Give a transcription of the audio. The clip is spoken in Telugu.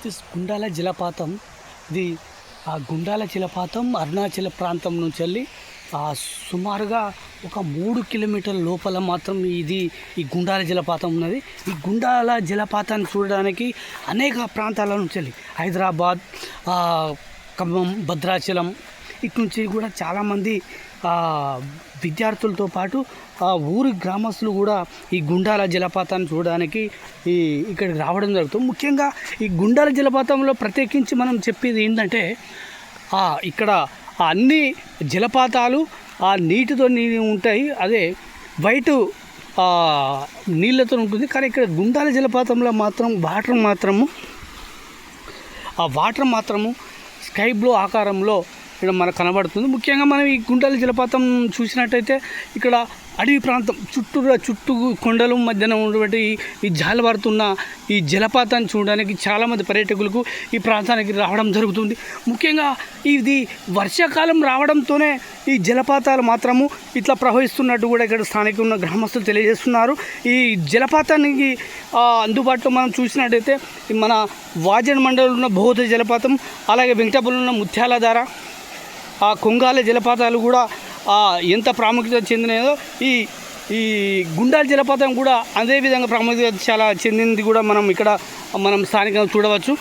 దిస్ గుండాల జలపాతం. ఇది గుండాల జలపాతం అరుణాచల్ ప్రాంతం నుంచి వెళ్ళి సుమారుగా ఒక 3 కిలోమీటర్ల లోపల మాత్రం ఈ గుండాల జలపాతం ఉన్నది. ఈ గుండాల జలపాతాన్ని చూడడానికి అనేక ప్రాంతాల నుంచి వెళ్ళి హైదరాబాద్, ఖమ్మం, భద్రాచలం ఇటు నుంచి కూడా చాలామంది విద్యార్థులతో పాటు ఊరి గ్రామస్తులు కూడా ఈ గుండాల జలపాతాన్ని చూడడానికి ఇక్కడికి రావడం జరుగుతుంది. ముఖ్యంగా ఈ గుండాల జలపాతంలో ప్రత్యేకించి మనం చెప్పేది ఏంటంటే ఇక్కడ అన్ని జలపాతాలు నీటితో ఉంటాయి, అదే వైటు నీళ్ళతో ఉంటుంది. కానీ ఇక్కడ గుండాల జలపాతంలో మాత్రం వాటర్ మాత్రము స్కై బ్లూ ఆకారంలో ఇక్కడ మనకు కనబడుతుంది. ముఖ్యంగా మనం ఈ గుండాల జలపాతం చూసినట్టయితే ఇక్కడ అడవి ప్రాంతం చుట్టూ కొండల మధ్యన ఉన్నటువంటి ఈ జాలవారుతున్న ఈ జలపాతాన్ని చూడడానికి చాలామంది పర్యాటకులకు ఈ ప్రాంతానికి రావడం జరుగుతుంది. ముఖ్యంగా ఇది వర్షాకాలం రావడంతోనే ఈ జలపాతాలు మాత్రము ఇట్లా ప్రవహిస్తున్నట్టు కూడా ఇక్కడ స్థానిక ఉన్న గ్రామస్తులు తెలియజేస్తున్నారు. ఈ జలపాతానికి అందుబాటులో మనం చూసినట్టయితే మన వాజన్ మండలంలో ఉన్న బహుద జలపాతం, అలాగే వెంకటాపురంలో ఉన్న ముత్యాలధార, కొంగాల జలపాతాలు కూడా ఎంత ప్రాముఖ్యత చెందినదో ఈ గుండాల జలపాతం కూడా అదేవిధంగా ప్రాముఖ్యత చాలా చెందింది కూడా మనం స్థానికంగా చూడవచ్చు.